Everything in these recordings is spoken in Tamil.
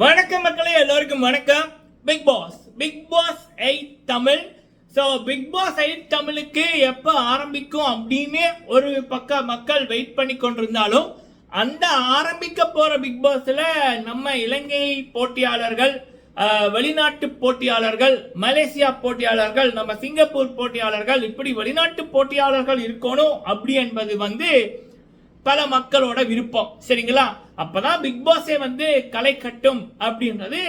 வணக்கம் மக்களே, எல்லோருக்கும் வணக்கம். Bigg Boss 8 Tamil. So Bigg Boss 8 தமிழுக்கு எப்போ ஆரம்பிக்கும் அப்படின்னு ஒரு பக்கம் மக்கள் வெயிட் பண்ணி கொண்டிருந்தாலும், அந்த ஆரம்பிக்க போற பிக் பாஸ்ல நம்ம இலங்கை போட்டியாளர்கள், வெளிநாட்டு போட்டியாளர்கள், மலேசியா போட்டியாளர்கள், நம்ம சிங்கப்பூர் போட்டியாளர்கள், இப்படி வெளிநாட்டு போட்டியாளர்கள் இருக்கணும் அப்படி என்பது பல மக்களோட விருப்பம். சரிங்களா? அப்பதான் பிக் பாஸே களை கட்டும் அப்படின்றது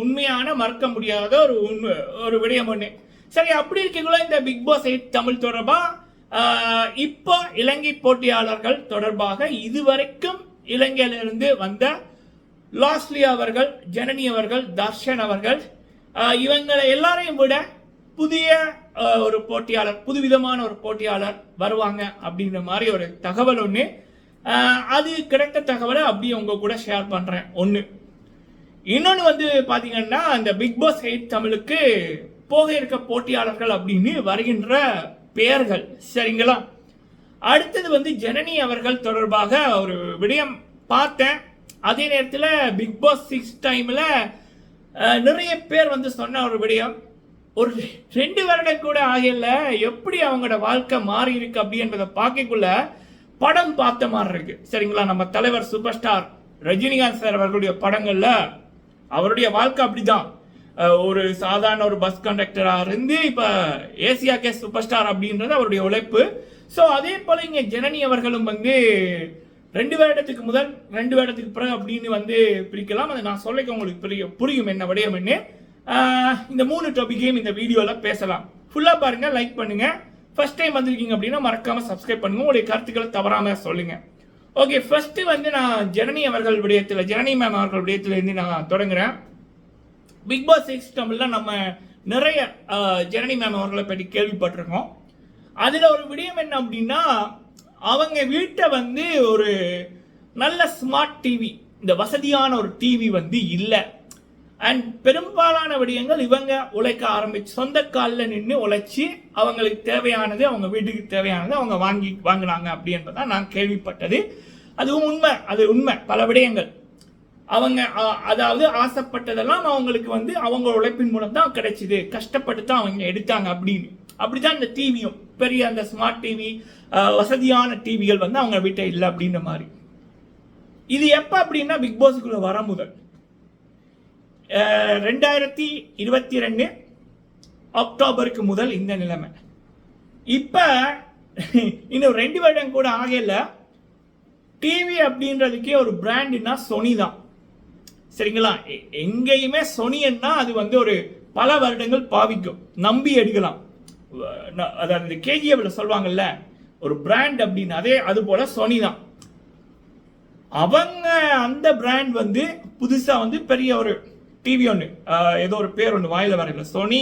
உண்மையான, மறக்க முடியாத ஒரு விடயம் ஒண்ணு. சரி, அப்படி இருக்கக்குள்ள இந்த பிக் பாஸ் 8 தமிழ் தொடர்பா இப்போ இலங்கை போட்டியாளர்கள் தொடர்பாக இதுவரைக்கும் இலங்கையிலிருந்து வந்த லாஸ்லி அவர்கள், ஜனனி அவர்கள், தர்ஷன் அவர்கள், இவங்களை எல்லாரையும் விட புதிய ஒரு போட்டியாளர், புதுவிதமான ஒரு போட்டியாளர் வருவாங்க அப்படின்ற மாதிரி ஒரு தகவல் ஒன்று. அது கிடைத்த தகவலை அப்படியே உங்க கூட ஷேர் பண்றேன். இன்னொன்று பாத்தீங்கன்னா, அந்த பிக் பாஸ் 8 தமிழுக்கு போக இருக்க போட்டியாளர்கள் அப்படின்னு வருகின்ற பெயர்கள். சரிங்களா? அடுத்தது ஜனனி அவர்கள் தொடர்பாக ஒரு விடயம் பார்த்தேன். அதே நேரத்தில் பிக் பாஸ் 6 டைம்ல நிறைய பேர் சொன்ன ஒரு விடயம், ஒரு 2 வருடம் கூட ஆகல, எப்படி அவங்களோட வாழ்க்கை மாறி இருக்கு அப்படி என்பதை பார்க்கக்குள்ள படம் பார்த்த மாதிரி இருக்கு. சரிங்களா? நம்ம தலைவர் சூப்பர் ஸ்டார் ரஜினிகாந்த் சார் அவர்களுடைய படங்கள்ல அவருடைய வாழ்க்கை அப்படிதான். ஒரு சாதாரண ஒரு பஸ் கண்டக்டரா இருந்து இப்ப ஏசியா கே சூப்பர் ஸ்டார் அப்படின்றது அவருடைய உழைப்பு. ஸோ அதே போல இங்க ஜனனி அவர்களும் 2 வருடத்துக்கு முதல் 2 வருடத்துக்கு பிறகு அப்படின்னு பிரிக்கலாம். அதை நான் சொல்லிக்க உங்களுக்கு புரியும் என்ன விடயம் என்ன. இந்த 3 டாபிக்கையும் இந்த வீடியோல பேசலாம். ஃபுல்லா பாருங்க, லைக் பண்ணுங்க. ஃபர்ஸ்ட் டைம் வந்திருக்கீங்க அப்படின்னா மறக்காம சப்ஸ்கிரைப் பண்ணுங்க. உங்களுடைய கருத்துக்களை தவறாம சொல்லுங்க. ஓகே, ஃபர்ஸ்ட் நான் ஜனனி அவர்கள் விடயத்தில், ஜனனி மேம் அவர்கள் விடயத்தில் இருந்து நான் தொடங்குறேன். பிக் பாஸ் 6 தமிழ்ல நம்ம நிறைய ஜனனி மேம் அவர்களை பற்றி கேள்விப்பட்டிருக்கோம். அதுல ஒரு விடயம் என்ன அப்படின்னா, அவங்க வீட்டை ஒரு நல்ல ஸ்மார்ட் டிவி, இந்த வசதியான ஒரு டிவி இல்லை. அண்ட் பெரும்பாலான விடயங்கள் இவங்க உழைக்க ஆரம்பிச்சு சொந்த காலில் நின்று உழைச்சி அவங்களுக்கு தேவையானது, அவங்க வீட்டுக்கு தேவையானது அவங்க வாங்கினாங்க அப்படி என்பதான் நான் கேள்விப்பட்டது. அதுவும் உண்மை, அது உண்மை. பல விடயங்கள் அவங்க அதாவது ஆசைப்பட்டதெல்லாம் அவங்களுக்கு அவங்க உழைப்பின் மூலம் தான் கிடைச்சிது, கஷ்டப்பட்டு தான் அவங்க எடுத்தாங்க அப்படின்னு. அப்படிதான் இந்த டிவியும், பெரிய அந்த ஸ்மார்ட் டிவி, வசதியான டிவிகள் அவங்க வீட்டை இல்லை அப்படின்ற மாதிரி. இது எப்ப அப்படின்னா, பிக் பாஸுக்குள்ள வர முதல் 2022 அக்டோபருக்கு முதல் இந்த நிலைமை. இப்ப இன்னும் 2 வருடம் கூட ஆகல. டிவி அப்படின்றதுக்கே ஒரு பிராண்ட்னா சோனி தான். சரிங்களா? எங்கேயுமே சோனின்னா அது ஒரு பல வருடங்கள் பாவிக்கும், நம்பி எடுக்கலாம். அதாவது கேஜிஎஃப்ல சொல்லுவாங்கல்ல, ஒரு பிராண்ட் அப்படின்னு, அதே அது போல சோனி தான். அவங்க அந்த பிராண்ட் புதுசா பெரிய ஒரு டிவி ஒன்று, ஏதோ ஒரு பேர் ஒன்று வாயில வரையில, சோனி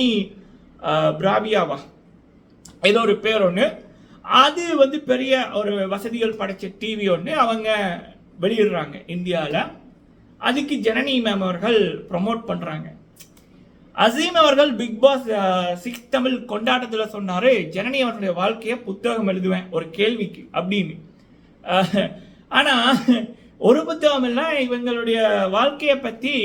பிராவியாவா ஏதோ ஒரு பேர் ஒன்று, அது பெரிய ஒரு வசதிகள் படைச்ச டிவி ஒன்று அவங்க வெளியிடுறாங்க இந்தியாவில். அதுக்கு ஜனனி மேம் அவர்கள் ப்ரமோட் பண்றாங்க. அசீம் அவர்கள் பிக் பாஸ் 6 தமிழ் கொண்டாட்டத்தில் சொன்னாரு, ஜனனி அவர்களுடைய வாழ்க்கையை புத்தகம் எழுதுவேன் ஒரு கேள்விக்கு அப்படின்னு. ஆனா ஒரு புத்தகம் இல்லை, இவங்களுடைய வாழ்க்கையை பத்தி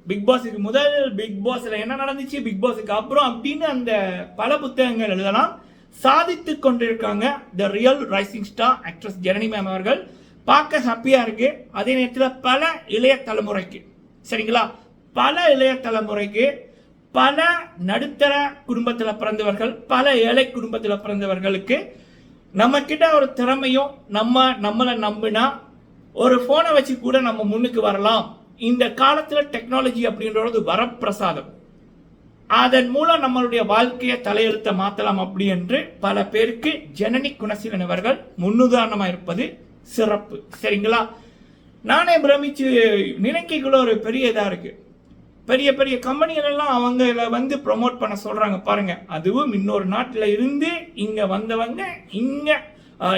பிக் பாஸுக்கு முதல், பிக் பாஸ்ல என்ன நடந்துச்சு, பிக் பாஸுக்கு அப்புறம் அப்படின்னு அந்த பல புத்தகங்கள் எழுதலாம். சாதித்து கொண்டிருக்காங்க the real rising star actress Janani ma'am அவர்கள். பார்க்க ஹாப்பியா இருக்கு. அதே நேரத்தில் பல இளைய தலைமுறைக்கு, சரிங்களா, பல இளைய தலைமுறைக்கு, பல நடுத்தர குடும்பத்தில் பிறந்தவர்கள், பல ஏழை குடும்பத்தில் பிறந்தவர்களுக்கு நம்ம கிட்ட ஒரு திறமையும், நம்மளை நம்பினா ஒரு போனை வச்சு கூட நம்ம முன்னுக்கு வரலாம். இந்த காலத்துல டெக்னாலஜி அப்படின்றது வரப்பிரசாதம். அதன் மூலம் நம்மளுடைய வாழ்க்கையை தலையெழுத்த மாத்தலாம் அப்படி என்று பல பேருக்கு ஜனனி குணசீலன் அவர்கள் முன்னுதாரணமா இருப்பது சிறப்பு. சரிங்களா? நானே பிரமிச்சு நினைக்கக்குள்ள ஒரு பெரிய இதா இருக்கு. பெரிய பெரிய கம்பெனிகள் எல்லாம் அவங்கள ப்ரொமோட் பண்ண சொல்றாங்க பாருங்க. அதுவும் இன்னொரு நாட்டில் இருந்து இங்க வந்தவங்க இங்க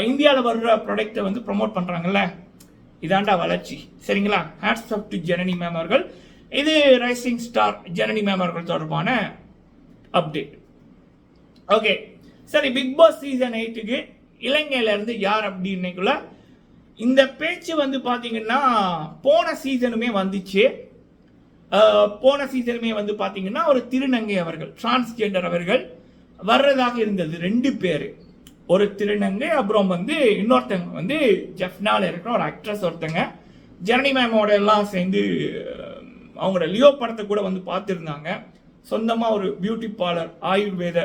இந்தியாவில் வர்ற ப்ராடக்டை ப்ரொமோட் பண்றாங்கல்ல, இதாண்டா வளர்ச்சி. சரிங்களா? Hats off to Janani ma'am அவர்கள். இது ரைசிங் ஸ்டார் ஜனனி மேம் அவர்கள் தொடர்பான அப்டேட். ஓகே, சரி, பிக் பாஸ் சீசன் 8க்கு இலங்கையில இருந்து யார் அப்படின்னுக்குள்ள இந்த பேச்சு பாத்தீங்கன்னா போன சீசனுமே வந்துச்சு. போன சீசனுமே வந்து பாத்தீங்கன்னா ஒரு திருநங்கை அவர்கள் டிரான்ஸ்ஜெண்டர் அவர்கள் வர்றதாக இருந்தது 2 பேர். ஒரு திருநங்கை, அப்புறம் வந்து இன்னொருத்தங்க வந்து ஜெஃப்னால இருக்கிற ஒரு ஆக்ட்ரஸ் ஒருத்தங்க, ஜனனி மேமோட எல்லாம் சேர்ந்து அவங்களோட லியோ படத்தை கூட வந்து பார்த்துருந்தாங்க. சொந்தமா ஒரு பியூட்டி பார்லர் ஆயுர்வேத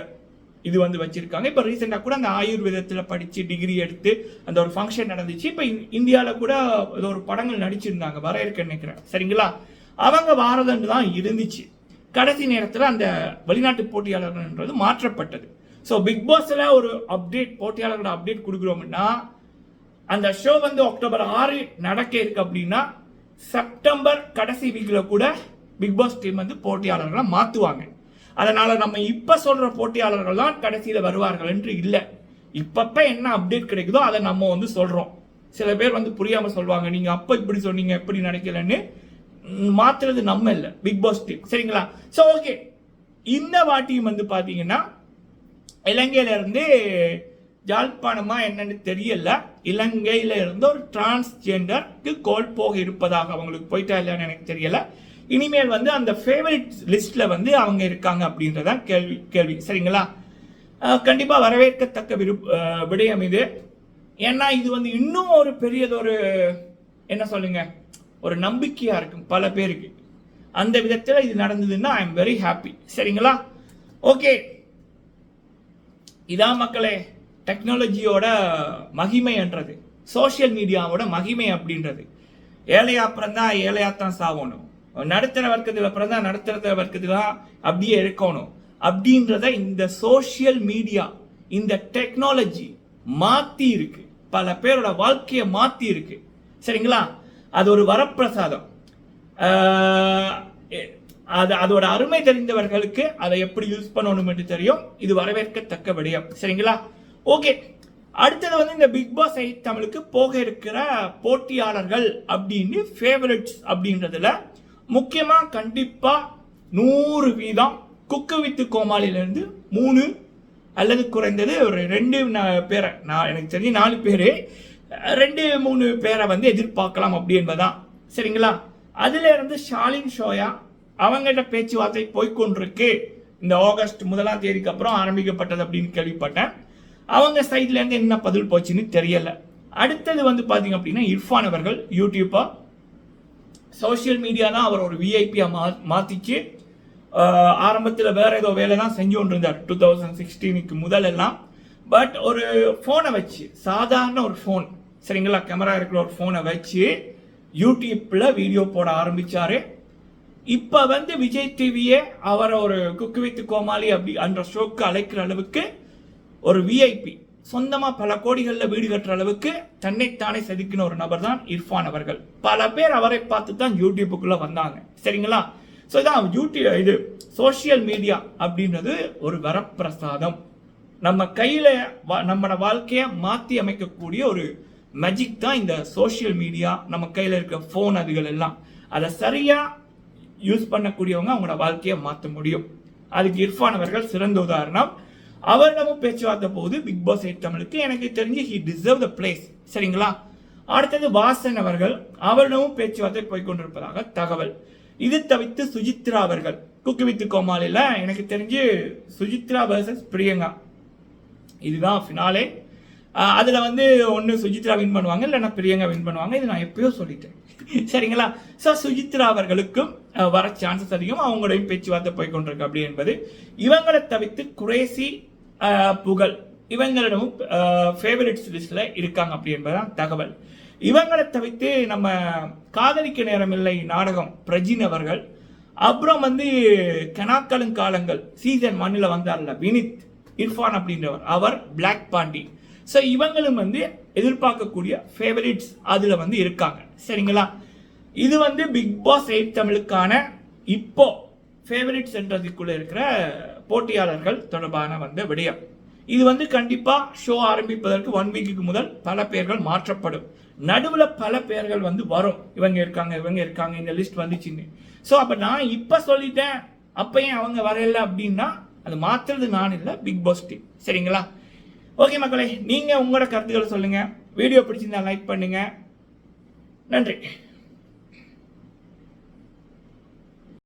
இது வந்து வச்சிருக்காங்க. இப்போ ரீசெண்டாக கூட அந்த ஆயுர்வேதத்தில் படித்து டிகிரி எடுத்து அந்த ஒரு ஃபங்க்ஷன் நடந்துச்சு. இப்போ இந்தியாவில் கூட ஒரு படங்கள் நடிச்சிருந்தாங்க, வர இருக்க நினைக்கிறேன். சரிங்களா, அவங்க வாரதண்டு தான் இருந்துச்சு. கடைசி நேரத்தில் அந்த வெளிநாட்டு போட்டியாளர்கள்ன்றது மாற்றப்பட்டது. ஸோ பிக் பாஸ்ல ஒரு அப்டேட், போட்டியாளர்களோட அப்டேட் கொடுக்குறோம்னா, அந்த ஷோ வந்து அக்டோபர் 6 நடக்க இருக்கு அப்படின்னா செப்டம்பர் கடைசி வீக்கில் கூட பிக் பாஸ் டீம் வந்து போட்டியாளர்களை மாற்றுவாங்க. அதனால நம்ம இப்ப சொல்ற போட்டியாளர்கள் தான் கடைசியில வருவார்கள் என்று இல்லை. இப்பப்ப என்ன அப்டேட் கிடைக்குதோ அதை நம்ம வந்து சொல்றோம். சில பேர் வந்து புரியாம சொல்லுவாங்க, நீங்க அப்ப இப்படி சொன்னீங்க எப்படி நினைக்கலன்னு. மாத்துறது நம்ம இல்லை, பிக் பாஸ் டீம். சரிங்களா? ஸோ ஓகே, இந்த வாட்டியும் வந்து பாத்தீங்கன்னா இலங்கையில இருந்து யாழ்ப்பாணமா என்னன்னு தெரியல, இலங்கையில இருந்து ஒரு டிரான்ஸ்ஜெண்டருக்கு கோல் போக இருப்பதாக அவங்களுக்கு போயிட்டா இல்லைன்னு எனக்கு தெரியல. இனிமேல் வந்து அந்த ஃபேவரட் லிஸ்ட்ல வந்து அவங்க இருக்காங்க அப்படின்றதான் கேள்வி. சரிங்களா? கண்டிப்பா வரவேற்கத்தக்க விடயம் இது. ஏன்னா இது வந்து இன்னும் ஒரு பெரியதொரு என்ன சொல்லுங்க, ஒரு நம்பிக்கையா இருக்கும் பல பேருக்கு. அந்த விதத்தில் இது நடந்ததுன்னா ஐ எம் வெரி ஹாப்பி. சரிங்களா? ஓகே, இதான் மக்களே டெக்னாலஜியோட மகிமை என்றது, சோசியல் மீடியாவோட மகிமை அப்படின்றது. ஏழையா பிறந்தா ஏழையாத்தான் சாவணும், நடுத்தர வர்க்கத்தில் பிறந்தா நடுத்தர வர்க்கத்தில் அப்படியே இருக்கணும் அப்படின்றத இந்த சோசியல் மீடியா, இந்த டெக்னாலஜி மாத்தி இருக்கு, பல பேரோட வாழ்க்கையை மாத்தி இருக்கு. சரிங்களா? அது ஒரு வரப்பிரசாதம். அதோட அருமை தெரிந்தவர்களுக்கு அதை எப்படி யூஸ் பண்ணணும் என்று தெரியும். இது வரவேற்கத்தக்க விடயம். சரிங்களா? ஓகே, அடுத்தது வந்து இந்த பிக் பாஸ் 8 தமிழுக்கு போக இருக்கிற போட்டியாளர்கள் அப்படின்னு ஃபேவரட்ஸ் அப்படின்றதுல முக்கியமா கண்டிப்பா 100% குக்கு வித்து கோமாளியிலிருந்து 3 அல்லது குறைந்தது ஒரு 2 பேரை, எனக்கு தெரிஞ்சு 4 பேரு, 2-3 பேரை வந்து எதிர்பார்க்கலாம் அப்படி என்பதான். சரிங்களா? அதுல இருந்து ஷாலின் ஷோயா அவங்ககிட்ட பேச்சுவார்த்தை போய்கொண்டிருக்கு. இந்த ஆகஸ்ட் 1ஆம் தேதிக்கு அப்புறம் ஆரம்பிக்கப்பட்டது அப்படின்னு கேள்விப்பட்டேன். அவங்க சைட்ல இருந்து என்ன பதில் போச்சுன்னு தெரியல. அடுத்தது வந்து பாத்தீங்க அப்படின்னா இர்ஃபான் அவர்கள் யூடியூப்பா, சோசியல் மீடியா தான் அவர் ஒரு விஐபியா மாத்திச்சு. ஆரம்பத்தில் வேற ஏதோ வேலை தான் செஞ்சு கொண்டு இருந்தார் 2016க்கு முதல் எல்லாம். பட் ஒரு போனை வச்சு, சாதாரண ஒரு போன், சரிங்களா, கேமரா இருக்கிற ஒரு போனை வச்சு யூடியூப்ல வீடியோ போட ஆரம்பிச்சாரு. இப்ப வந்து விஜய் டிவியே அவரை ஒரு குக்கு வித்து கோமாளி அப்படி அந்த ஷோக்கு அழைக்கிற அளவுக்கு ஒரு விஐபி, சொந்தமா பல கோடிகள்ல வீடு கட்டுற அளவுக்கு தன்னைத்தானே செதுக்கின ஒரு நபர் தான் இர்ஃபான் அவர்கள். பல பேர் அவரை பார்த்து தான் யூடியூப்புக்குள்ள வந்தாங்க. சரிங்களா? ஸோ இதான் யூடியூப், இது சோசியல் மீடியா அப்படின்றது ஒரு வரப்பிரசாதம். நம்ம கையில நம்மளோட வாழ்க்கையை மாற்றி அமைக்கக்கூடிய ஒரு மேஜிக் தான் இந்த சோசியல் மீடியா. நம்ம கையில் இருக்க ஃபோன் அதுகள் எல்லாம் அதை சரியா யூஸ் பண்ணக்கூடியவங்க அவங்களோட வாழ்க்கையை மாற்ற முடியும். அதுக்கு இர்ஃபான் அவர்கள் சிறந்த உதாரணம். அவரிடமும் பேச்சுவார்த்தை போது பிக் பாஸ் 8 தமிழுக்கு எனக்கு தெரிஞ்சு ஹி டிசர்வ் த பிளேஸ். சரிங்களா? அடுத்தது வாசன் அவர்கள், அவரிடமும் பேச்சுவார்த்தை போய்கொண்டிருப்பதாக தகவல். இது தவிர்த்து சுஜித்ரா அவர்கள் குக்கு வித்து கோமாளில எனக்கு தெரிஞ்சு சுஜித்ரா வர்சஸ் பிரியங்கா, இதுதான் ஃபினாலே. அதுல வந்து ஒன்னு சுஜித்ரா வின் பண்ணுவாங்க, இல்லைன்னா பிரியங்கா வின் பண்ணுவாங்க. இது நான் எப்பயோ சொல்லிட்டேன். சரிங்களா? ஸோ சுஜித்ரா அவர்களுக்கும் வர சான்சஸ் அதிகம், அவங்களோடையும் பேச்சுவார்த்தை போய்கொண்டிருக்கு அப்படி என்பது. இவங்களை தவிர்த்து குரேசி, புகழ், இவங்களிடமும் ஃபேவரட்ஸ் லிஸ்ட்ல இருக்காங்க அப்படி என்பதுதான் தகவல். இவங்களை தவிர்த்து நம்ம காதலிக்க நேரமில்லை நாடகம் பிரஜின் அவர்கள், அப்புறம் வந்து கனாக்களும் காலங்கள் சீசன் 1 வந்தார்ல வினித், இர்ஃபான் அப்படின்றவர், அவர் பிளாக் பாண்டி. ஸோ இவங்களும் வந்து எதிர்பார்க்கக்கூடிய ஃபேவரட்ஸ் அதுல வந்து இருக்காங்க. சரிங்களா? இது வந்து பிக் பாஸ் 8 தமிழுக்கான இப்போ ஃபேவரட்ஸ் என்றதுக்குள்ள இருக்கிற போட்டியாளர்கள் தொடர்பான வந்த விடயம். இது வந்து கண்டிப்பா ஷோ ஆரம்பிப்பதற்கு 1 வீக்குக்கு முதல் பல பேர்கள் மாற்றப்படும். நடுவில் பல பேர்கள் வந்து வரும், இவங்க இருக்காங்க இந்த லிஸ்ட் வந்துச்சுன்னு. ஸோ அப்ப நான் இப்ப சொல்லிட்டேன், அப்பயும் அவங்க வரையில அப்படின்னா அது மாத்துறது நான் இல்லை, பிக் பாஸ் டீம். சரிங்களா? ஓகே மக்களே, நீங்க உங்களோட கருத்துக்களை சொல்லுங்க. வீடியோ பிடிச்சிருந்தா லைக் பண்ணுங்க. நன்றி.